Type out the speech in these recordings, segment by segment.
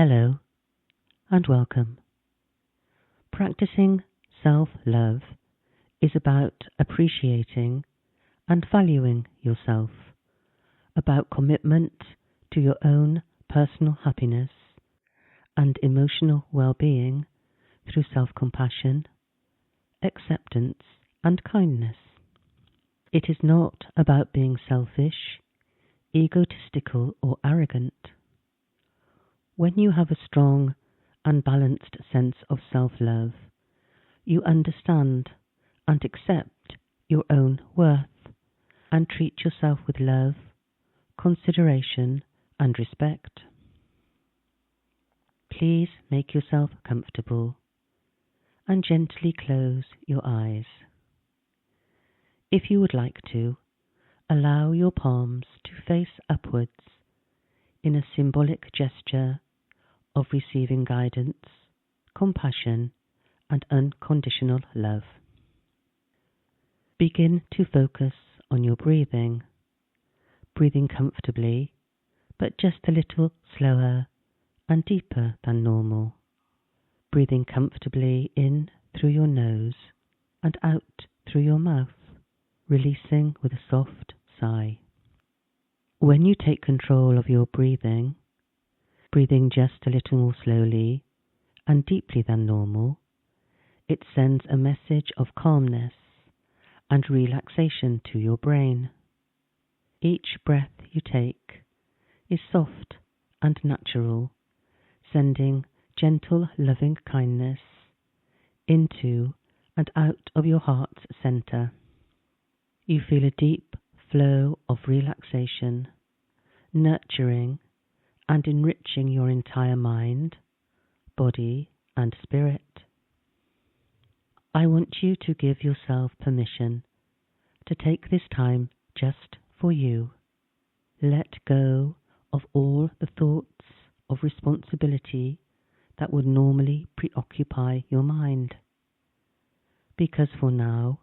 Hello and welcome. Practicing self-love is about appreciating and valuing yourself, about commitment to your own personal happiness and emotional well-being through self-compassion, acceptance and kindness. It is not about being selfish, egotistical or arrogant. When you have a strong and balanced sense of self-love, you understand and accept your own worth and treat yourself with love, consideration and respect. Please make yourself comfortable and gently close your eyes. If you would like to, allow your palms to face upwards in a symbolic gesture of receiving guidance, compassion and unconditional love. Begin to focus on your breathing, breathing comfortably but just a little slower and deeper than normal. Breathing comfortably in through your nose and out through your mouth, releasing with a soft sigh. When you take control of your breathing, breathing just a little more slowly and deeply than normal, it sends a message of calmness and relaxation to your brain. Each breath you take is soft and natural, sending gentle loving kindness into and out of your heart's center. You feel a deep flow of relaxation, nurturing and enriching your entire mind, body and spirit. I want you to give yourself permission to take this time just for you. Let go of all the thoughts of responsibility that would normally preoccupy your mind, because for now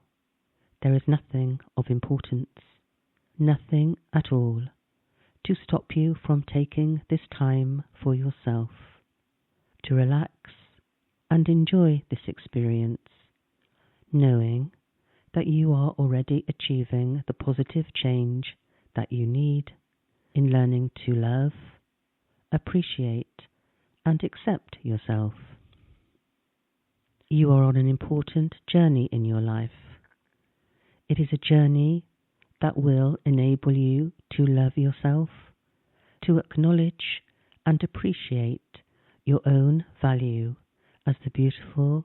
there is nothing of importance, nothing at all, to stop you from taking this time for yourself, to relax and enjoy this experience, knowing that you are already achieving the positive change that you need in learning to love, appreciate and accept yourself. You are on an important journey in your life. It is a journey that will enable you to love yourself, to acknowledge and appreciate your own value as the beautiful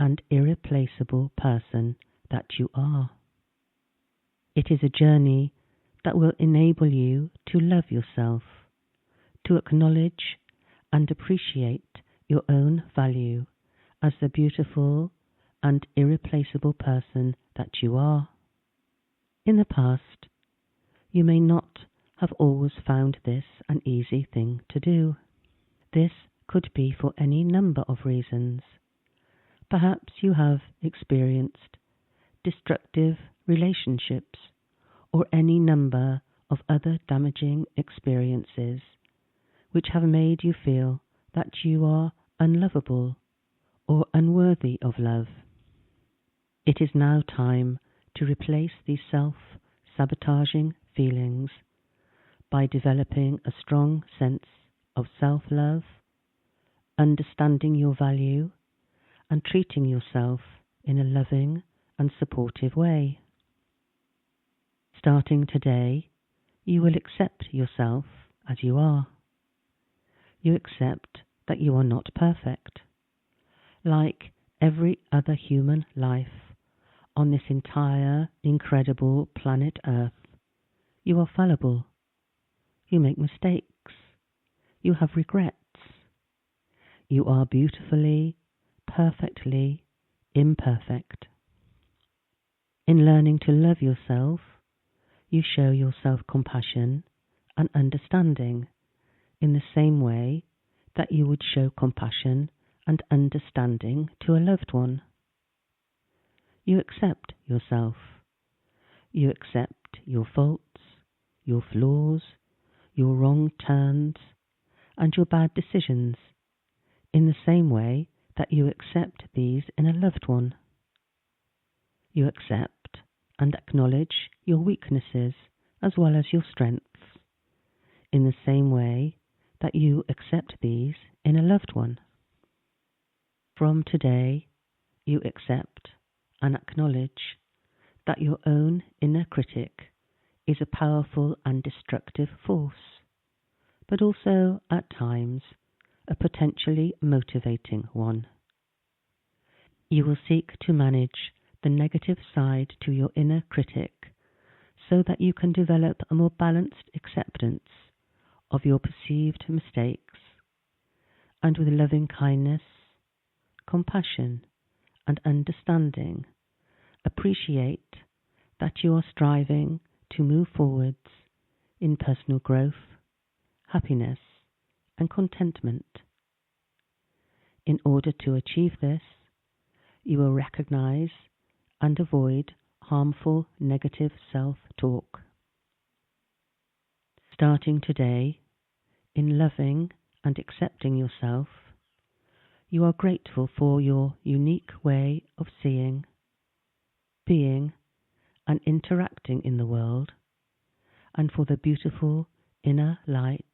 and irreplaceable person that you are. It is a journey that will enable you to love yourself, to acknowledge and appreciate your own value as the beautiful and irreplaceable person that you are. In the past, you may not have always found this an easy thing to do. This could be for any number of reasons. Perhaps you have experienced destructive relationships or any number of other damaging experiences which have made you feel that you are unlovable or unworthy of love. It is now time to replace these self-sabotaging feelings by developing a strong sense of self-love, understanding your value, and treating yourself in a loving and supportive way. Starting today, you will accept yourself as you are. You accept that you are not perfect. Like every other human life on this entire incredible planet Earth, you are fallible. You make mistakes. You have regrets. You are beautifully, perfectly imperfect. In learning to love yourself, you show yourself compassion and understanding in the same way that you would show compassion and understanding to a loved one. You accept yourself. You accept your faults, your flaws, your wrong turns, and your bad decisions in the same way that you accept these in a loved one. You accept and acknowledge your weaknesses as well as your strengths, in the same way that you accept these in a loved one. From today, you accept and acknowledge that your own inner critic is a powerful and destructive force, but also, at times, a potentially motivating one. You will seek to manage the negative side to your inner critic so that you can develop a more balanced acceptance of your perceived mistakes, and with loving kindness, compassion, and understanding, appreciate that you are striving to move forwards in personal growth, happiness, and contentment. In order to achieve this, you will recognize and avoid harmful negative self-talk. Starting today, in loving and accepting yourself, you are grateful for your unique way of seeing, being, and interacting in the world, and for the beautiful inner light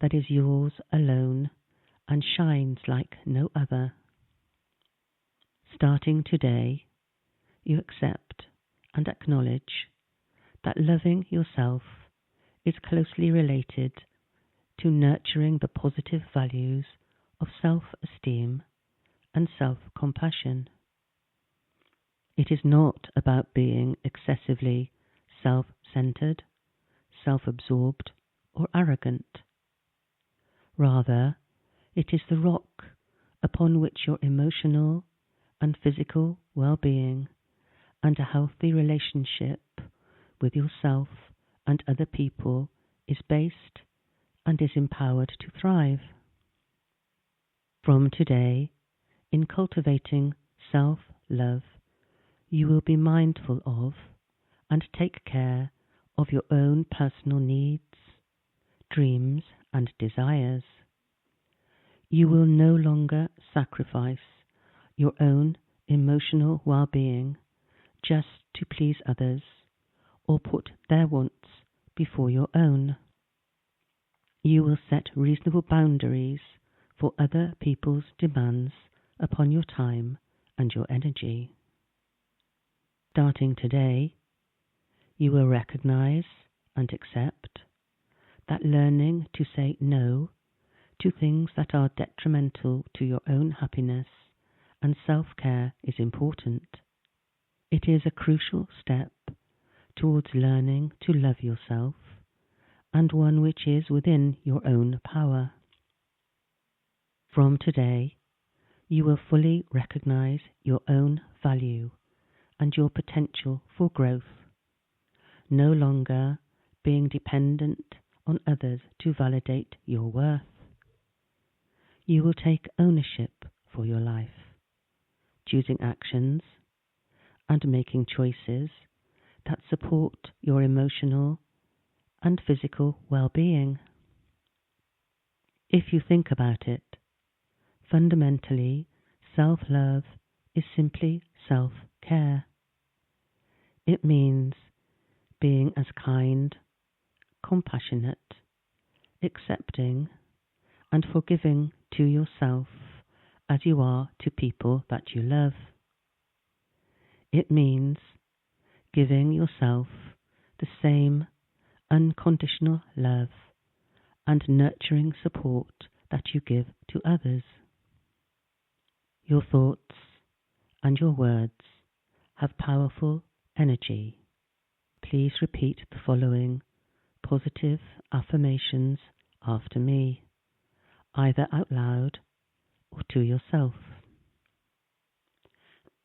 that is yours alone and shines like no other. Starting today, you accept and acknowledge that loving yourself is closely related to nurturing the positive values of self-esteem and self-compassion. It is not about being excessively self-centered, self-absorbed, or arrogant. Rather, it is the rock upon which your emotional and physical well-being and a healthy relationship with yourself and other people is based and is empowered to thrive. From today, in cultivating self-love, you will be mindful of and take care of your own personal needs, dreams, and desires. You will no longer sacrifice your own emotional well-being just to please others or put their wants before your own. You will set reasonable boundaries for other people's demands upon your time and your energy. Starting today, you will recognize and accept that learning to say no to things that are detrimental to your own happiness and self-care is important. It is a crucial step towards learning to love yourself, and one which is within your own power. From today, you will fully recognize your own value and your potential for growth, no longer being dependent on others to validate your worth. You will take ownership for your life, choosing actions and making choices that support your emotional and physical well-being. If you think about it, fundamentally, self-love is simply self-care. It means being as kind, compassionate, accepting, and forgiving to yourself as you are to people that you love. It means giving yourself the same unconditional love and nurturing support that you give to others. Your thoughts and your words have powerful energy. Please repeat the following positive affirmations after me, either out loud or to yourself.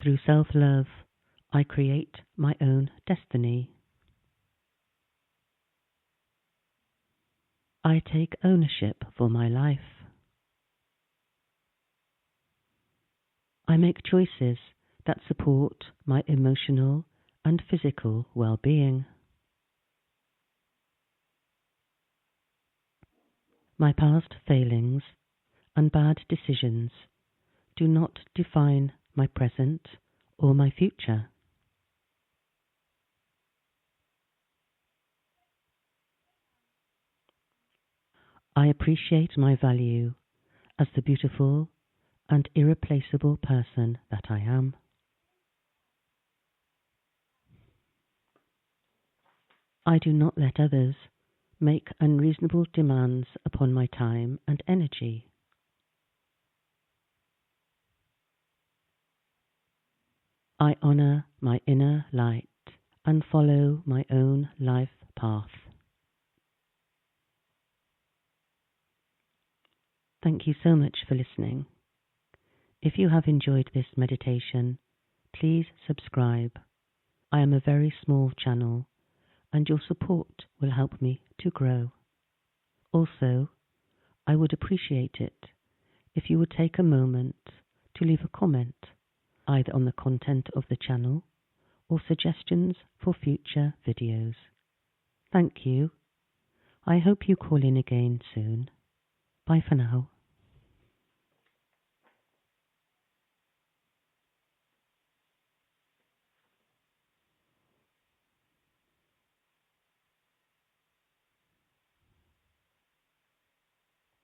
Through self-love, I create my own destiny. I take ownership for my life. I make choices that support my emotional and physical well-being. My past failings and bad decisions do not define my present or my future. I appreciate my value as the beautiful and irreplaceable person that I am. I do not let others make unreasonable demands upon my time and energy. I honor my inner light and follow my own life path. Thank you so much for listening. If you have enjoyed this meditation, please subscribe. I am a very small channel, and your support will help me to grow. Also, I would appreciate it if you would take a moment to leave a comment either on the content of the channel or suggestions for future videos. Thank you. I hope you call in again soon. Bye for now.